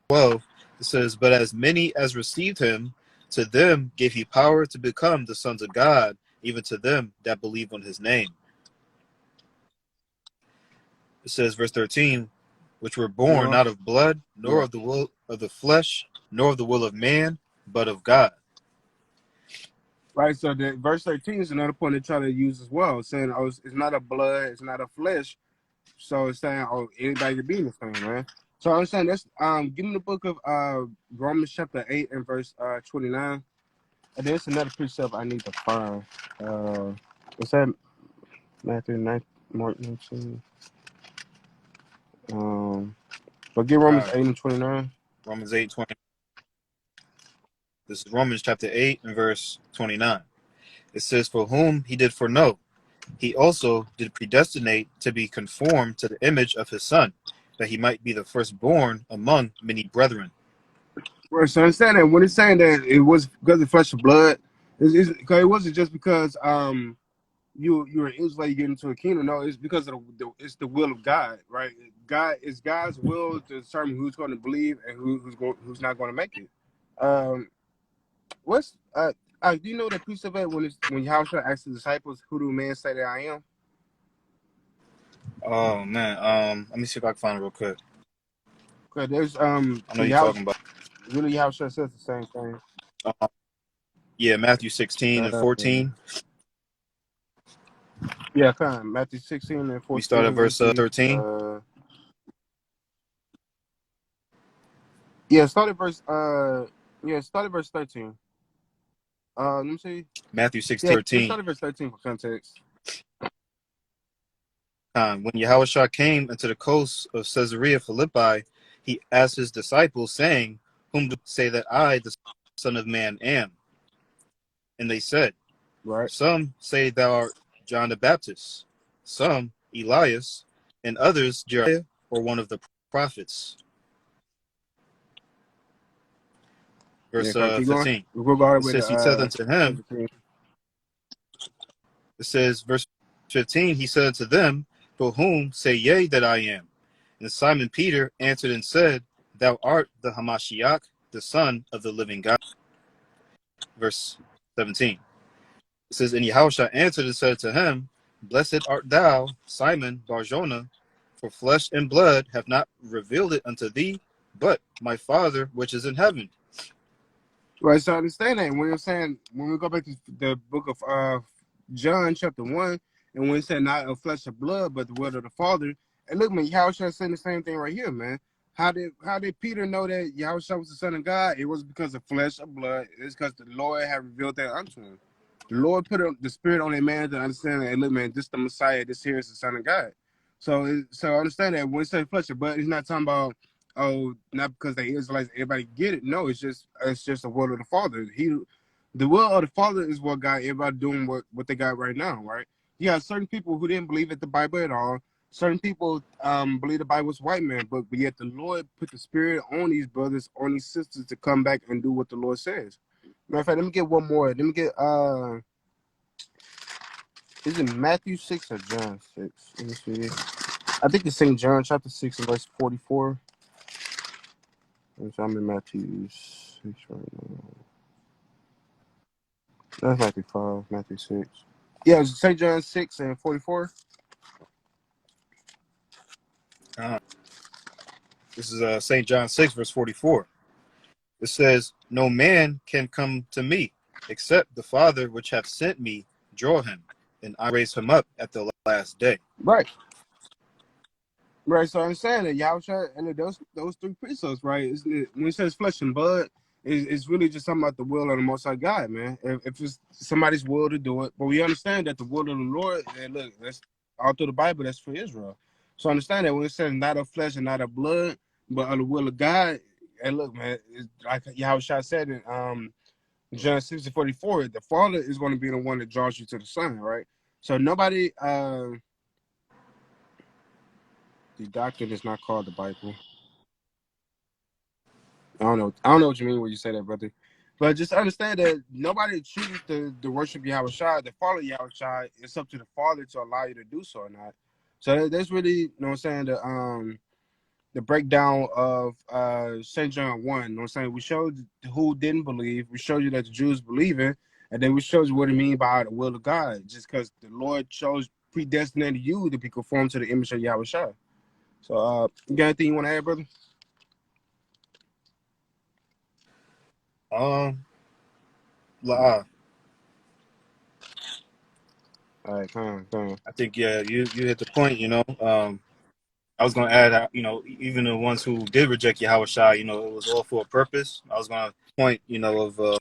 12. It says, but as many as received him, to them gave he power to become the sons of God, even to them that believe on his name. It says, verse 13, which were born not of blood, nor of the will of the flesh, nor of the will of man, but of God. Right, so the verse 13 is another point they try to use as well, saying, oh, it's not a blood, it's not a flesh. So it's saying, oh, anybody can be in this thing, man. So I'm saying that's give me the book of Romans chapter 8 and verse 29. And there's another precept I need to find. What's that? Matthew 9, Mark 19. But get Romans 8 and 29. Romans 8:20. This is Romans chapter 8 and verse 29. It says, for whom he did foreknow, he also did predestinate to be conformed to the image of his son, that he might be the firstborn among many brethren. Right, so I'm saying that when it's saying that it was because of flesh and blood, it wasn't just because you're an Israelite, you get into a kingdom. No, it's because of it's the will of God, right? It's God's will to determine who's going to believe and who's not going to make it. What's do you know the precept of when Yahshua asked the disciples, "Who do men say that I am?" Oh man, let me see if I can find it real quick. Because there's I know you're talking about. Really, Yahshua says the same thing. Yeah, Matthew 16 and 14. Yeah, come on. Matthew 16 and 14. We start at verse 13. Start at verse 13. Let me see. Matthew Yeah, just 6:13. start at verse 13 for context. When Yahushua came into the coast of Caesarea Philippi, he asked his disciples, saying, "Whom do you say that I, the Son of Man, am?" And they said, Right. "Some say thou art John the Baptist, some Elias, and others Jeremiah or one of the prophets." Yeah, Verse can I keep going? 15. We'll go all the It way says, he said to unto him, 17. it says, verse 15, he said unto them, "But whom say ye that I am?" And Simon Peter answered and said, "Thou art the Hamashiach, the Son of the living God." Verse 17. It says, and Yahushua answered and said to him, "Blessed art thou, Simon Barjona, for flesh and blood have not revealed it unto thee, but my Father which is in heaven." Right, so I understand that when you're saying, when we go back to the book of John, chapter 1, and when it said not of flesh or blood, but the word of the Father, and look, man, Yahushua saying the same thing right here, man. How did Peter know that Yahushua was the Son of God? It was because of flesh or blood. It's because the Lord had revealed that unto him. The Lord put the Spirit on a man to understand that, hey, look, man, this the Messiah, this here is the Son of God. So I understand that when it says flesh or blood, he's not talking about, oh, not because they Israelites, everybody get it. No, it's just the will of the Father. The will of the Father is what got everybody doing what they got right now, right? You got certain people who didn't believe in the Bible at all. Certain people believe the Bible was white man book, but yet the Lord put the Spirit on these brothers, on these sisters to come back and do what the Lord says. Matter of fact, let me get one more. Let me get is it Matthew 6 or John 6? Let me see. I think it's St. John chapter 6 and verse 44. I'm in Matthew 6 right now. That's Matthew 5, Matthew 6. Yeah, it's St. John 6 and 44. This is St. John 6, verse 44. It says, "No man can come to me, except the Father which hath sent me draw him, and I raise him up at the last day." Right. Right. So I'm saying that Yahweh and those three precepts, right? When it says flesh and blood, it's really just talking about the will of the Most High God, man. If it's somebody's will to do it, but we understand that the will of the Lord, and look, that's all through the Bible, that's for Israel. So understand that when it says not of flesh and not of blood, but of the will of God, and look, man, it's like Yahweh said in John 6 and 44, the Father is going to be the one that draws you to the Son, right? So nobody the doctrine is not called the Bible. I don't know what you mean when you say that, brother. But just understand that nobody chooses to worship Yahweh Shai, to follow Yahweh Shai. It's up to the Father to allow you to do so or not. So that's really, you know what I'm saying, the breakdown of St. John 1. You know what I'm saying? We showed who didn't believe. We showed you that the Jews believing. And then we showed you what it means by the will of God. Just because the Lord chose, predestinated you to be conformed to the image of Yahweh Shai. So, you got anything you want to add, brother? La. All right, come on. I think, yeah, you hit the point, you know. I was going to add, you know, even the ones who did reject Yahweh Shai, you know, it was all for a purpose. I was going to point, you know, of,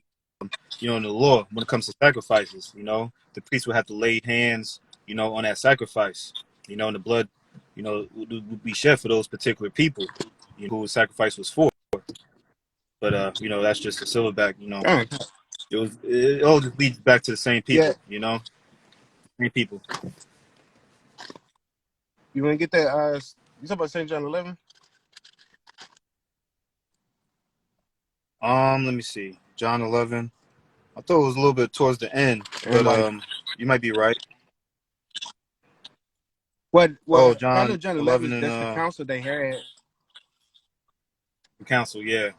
you know, in the law, when it comes to sacrifices, you know, the priest would have to lay hands, you know, on that sacrifice, you know, and the blood, you know, would be shed for those particular people, you know, who the sacrifice was for. But, you know, that's just a silverback, you know, Dang. it all just leads back to the same Yeah, people, you know, same people. you want to get that? You talk about St. John 11? Let me see, John 11. I thought it was a little bit towards the end, And but like, you might be right. what? Oh, I know John John 11, 11 and that's the council they had. the council. Yeah,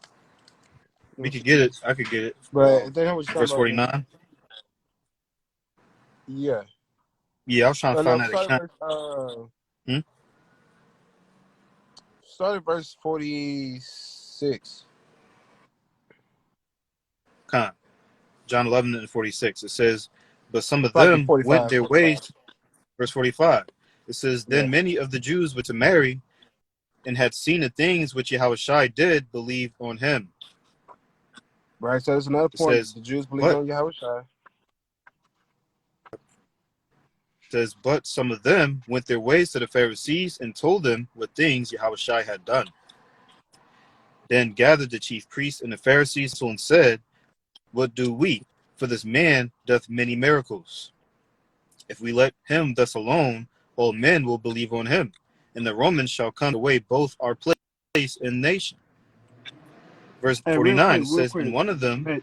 Let we me could see. get it. I could get it. But they know what you're Verse talking about. 49. Yeah. Yeah, I was trying to No, find no, that account. Hmm? start at verse 46. Con. John 11 and 46. It says, "But some of Like them went 45, their 45. ways." Verse 45. It says, Yeah. "Then many of the Jews went to Mary and had seen the things which Yahushua did believe on him." Right. So there's another It point. says, The Jews believe but on Yahushua. but some of them went their ways to the Pharisees and told them what things Yahushua had done. Then gathered the chief priests and the Pharisees and said, what do we? For this man doth many miracles. If we let him thus alone, all men will believe on him, and the Romans shall come away both our place and nation. Verse And 49, it real says, and quick. one of them, Hey,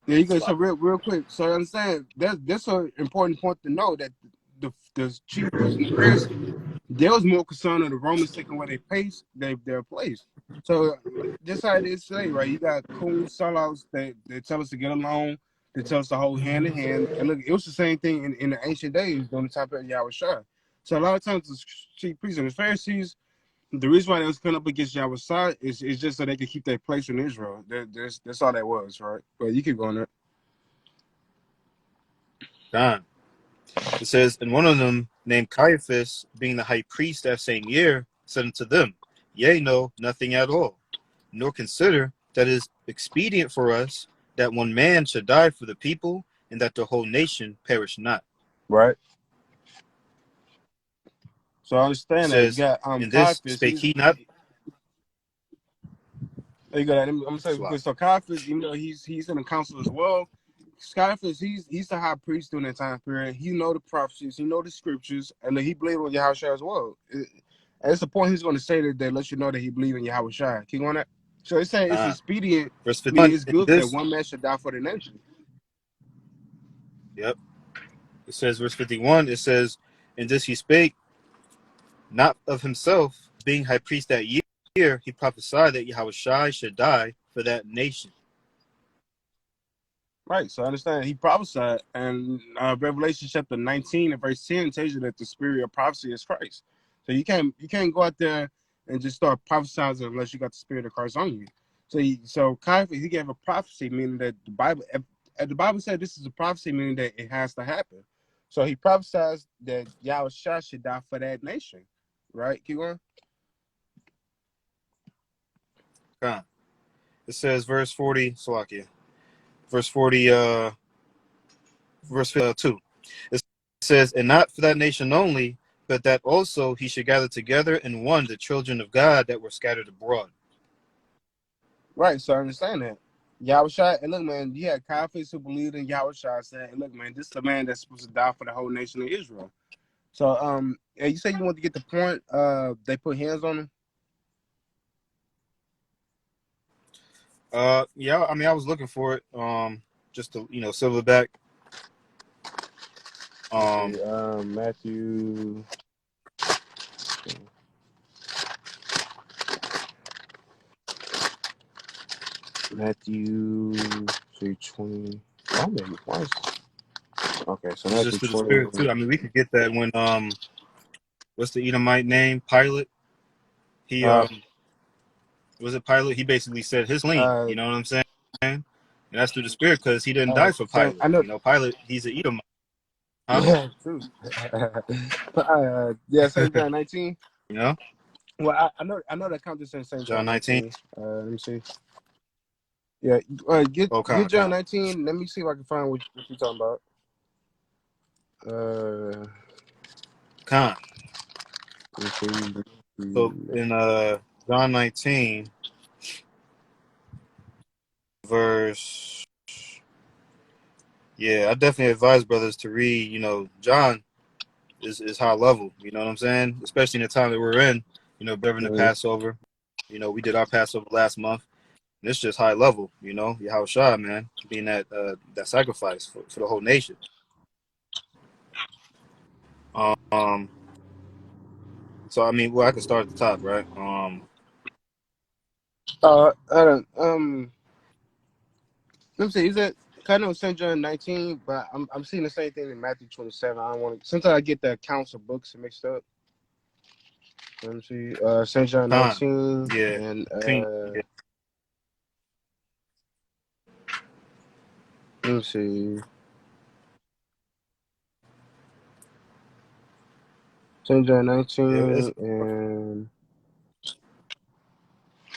yeah, you go. So real quick. So I understand that's an important point to know that the chief priests and the Pharisees, they was more concerned of the Romans taking away their place. So just how it is today, right? You got cool sellouts that they tell us to get along, they tell us to hold hand in hand. And look, it was the same thing in the ancient days during the time of Yahushua. So a lot of times the chief priests and the Pharisees, the reason why they was coming up against Yahushua is just so they could keep their place in Israel. That's all that was, right? But you keep going there. John, it says, and one of them, named Caiaphas, being the high priest that same year, said unto them, yea, no, nothing at all, nor consider that it is expedient for us that one man should die for the people, and that the whole nation perish not. Right. So I It understand that you says, got in this Caiaphas. spake he not. You got. I'm gonna say because so Caiaphas, you know, he's in the council as well. Caiaphas, he's the high priest during that time period. He know the prophecies, he know the scriptures, and he believed on Yahushua as well. At the point he's going to say that lets you know that he believed in Yahushua. Keep going that. So it's saying it's expedient, Verse meaning 51, it's in good that this, one man should die for the nation. yep, it says, verse 51, it says, in this he spake not of himself, being high priest that year, he prophesied that Yahushua should die for that nation. Right. So I understand he prophesied, and Revelation chapter 19 and verse 10 tells you that the spirit of prophecy is Christ. So you can't go out there and just start prophesying unless you got the spirit of Christ on you. So Caiaphas, he gave a prophecy, meaning that if the Bible said this is a prophecy, meaning that it has to happen. So he prophesied that Yahushua should die for that nation. Right? Keep going. It says, verse 40, Salakia, verse 40, verse 2. It says, and not for that nation only, but that also he should gather together in one the children of God that were scattered abroad. Right, so I understand that. Yahushua, and look, man, you had Caiaphas who believed in Yahushua said, and look, man, this is the man that's supposed to die for the whole nation of Israel. So, and you say you want to get the point, they put hands on him? Yeah, I mean, I was looking for it, just to, silverback. Let's see, Matthew 3:20. Oh, maybe twice. Okay, so It's Matthew just through the spirit 20. too. I mean, we could get that when what's the Edomite name? Pilate. He was it Pilate? He basically said his lean. You know what I'm saying? And that's through the spirit because he didn't die for Pilate. I know. Pilate, he's an Edomite. Huh? Yeah, true. Yeah, St. John 19. You know? Well, I know that counts as St. John John 19. 19. Let me see. Yeah, get John 19. Let me see if I can find what you're talking about. So in John 19, verse, yeah, I definitely advise brothers to read. John is high level. You know what I'm saying? Especially in the time that we're in. Observing the Passover. We did our Passover last month. And it's just high level. Yahushua, man, being that sacrifice for the whole nation. So I mean, well, I can start at the top, right? I don't. Let me see. Is that kind of St. John 19? But I'm seeing the same thing in Matthew 27. I don't want to. Sometimes I get the accounts of books mixed up. Let me see. St. John 19 yeah. and Yeah. let me see. St. John 19 and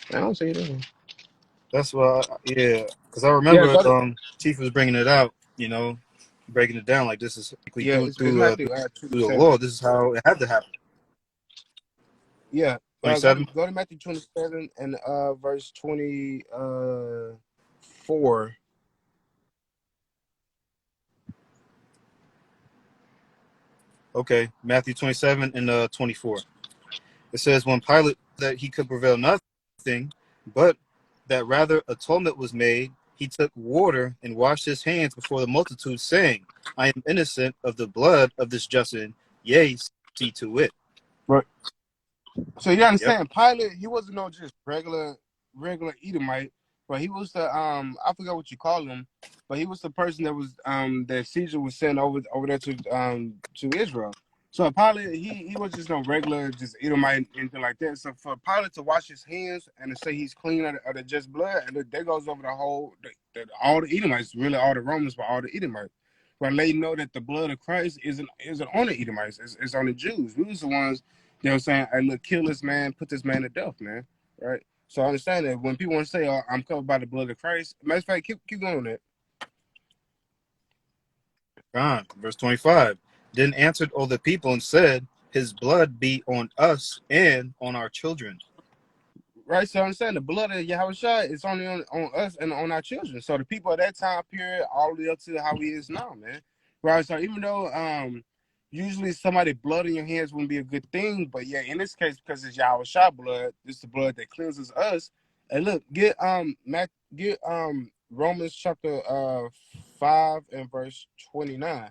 I don't see it in here. That's why, yeah, because I Yeah, remember go to Chief was bringing it out, you know, breaking it down like this is yeah. through It's Matthew through the 27. law. This is how it had to happen. Yeah, go to 27. Matthew 27 and verse 24. Okay, Matthew 27 and 24. It says, when Pilate that he could prevail nothing, but that rather atonement was made, he took water and washed his hands before the multitude, saying, I am innocent of the blood of this justin, yea, see to it. Right. So you Yep. understand, Pilate, he wasn't no just regular Edomite, but he was the I forgot what you call him, but he was the person that was that Caesar was sent over there to Israel. So Pilate, he was just no regular just Edomite anything like that. So for Pilate to wash his hands and to say he's clean of the just blood, and look, that goes over the whole all the Edomites, really all the Romans, but all the Edomites. But let you know that the blood of Christ isn't on the Edomites, it's on the Jews. We was the ones, you know what I'm saying? Hey, look, kill this man, put this man to death, man. Right? So I understand that when people want to say, oh, I'm covered by the blood of Christ, matter of fact, keep going on that. Verse 25. Then answered all the people and said, his blood be on us and on our children. Right? So I understand the blood of Yahushua is only on us and on our children. So the people of that time period, all the way up to how he is now, man. Right? So even though usually somebody blood in your hands wouldn't be a good thing, but yeah, in this case, because it's Yahushua blood, this is the blood that cleanses us. And look, get Romans chapter 5 and verse 29.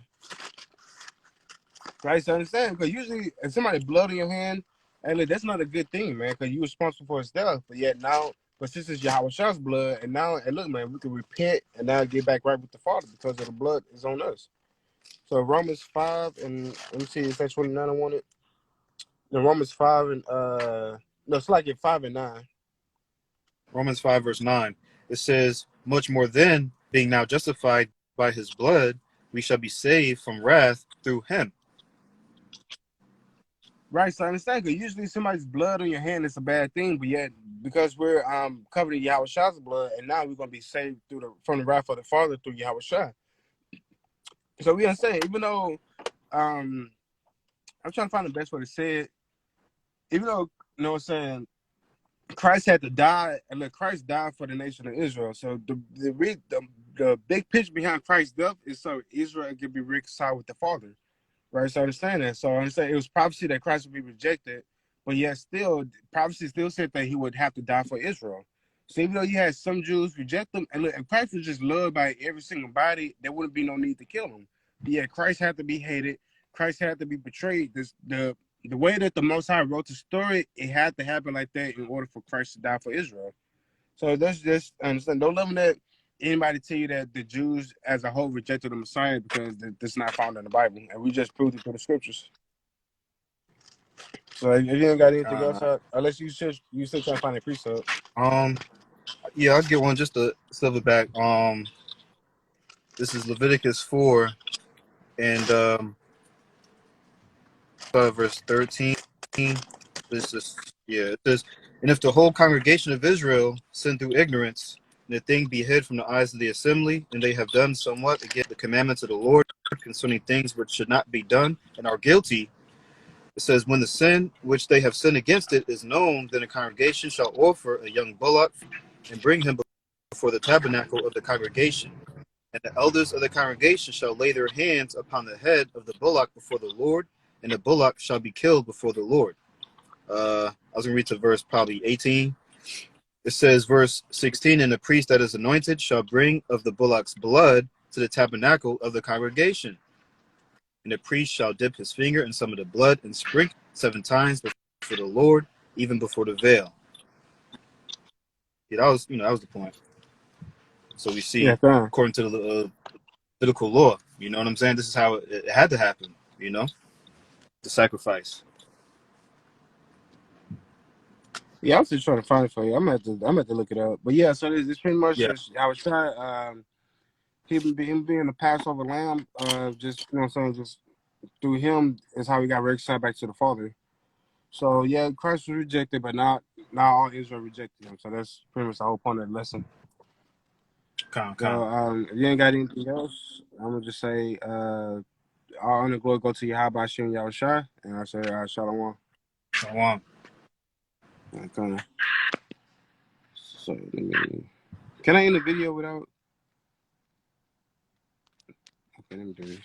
Right, so understand, because usually if somebody blood in your hand, hey, look, that's not a good thing, man, because you're responsible for his death. But yet now, but since it's Yahweh's blood, and now, and look, man, we can repent and now get back right with the Father because of the blood is on us. So Romans 5 and let me see, is that 29 I want it? No, Romans 5 and no, it's like at 5 and 9. Romans 5 verse 9. It says, much more then, being now justified by his blood, we shall be saved from wrath through him. Right, so I understand, because usually somebody's blood on your hand is a bad thing, but yet because we're covered in Yahweh's blood, and now we're gonna be saved from the wrath of the Father through Yahweh. So we understand, even though I'm trying to find the best way to say it, even though you know what I'm saying, Christ had to die, and let Christ die for the nation of Israel. So the big picture behind Christ's death is so Israel can be reconciled with the Father. Right, so I understand that. So I understand it was prophecy that Christ would be rejected, but yet still, prophecy still said that he would have to die for Israel. So even though you had some Jews reject him, and look, if Christ was just loved by every single body, there wouldn't be no need to kill him. But yeah, Christ had to be hated. Christ had to be betrayed. The way that the Most High wrote the story, it had to happen like that in order for Christ to die for Israel. So that's just understand. Don't let that anybody tell you that the Jews as a whole rejected the Messiah because that's not found in the Bible, and we just proved it through the scriptures. So if you ain't got anything else, unless you still trying to find a precept. Yeah, I'll get one just to silverback. This is Leviticus 4 and verse 13. This is, yeah, it says, and if the whole congregation of Israel sin through ignorance, and the thing be hid from the eyes of the assembly, and they have done somewhat against the commandments of the Lord concerning things which should not be done, and are guilty, it says, when the sin which they have sinned against it is known, then the congregation shall offer a young bullock and bring him before the tabernacle of the congregation. And the elders of the congregation shall lay their hands upon the head of the bullock before the Lord, and the bullock shall be killed before the Lord. I was going to read to verse probably 18. It says, verse 16, and the priest that is anointed shall bring of the bullock's blood to the tabernacle of the congregation. And the priest shall dip his finger in some of the blood and sprinkle 7 times before the Lord, even before the veil. Yeah, that was the point. So we see, according to the Levitical law, you know what I'm saying? This is how it had to happen, the sacrifice. Yeah, I was just trying to find it for you. I'm gonna have to look it up. But yeah, so this pretty much just I was trying him being the Passover lamb, just you know what I'm saying, just through him is how we got reconciled back to the Father. So yeah, Christ was rejected, but not Now all Israel rejected him. So that's pretty much the whole point of the lesson. Con. So if you ain't got anything else, I'm gonna just say all honor glory go to Yahweh Hashem Yahushua, and I say Shalom. Shalom. Okay. So let me. Can I end the video without? Okay, let me do this.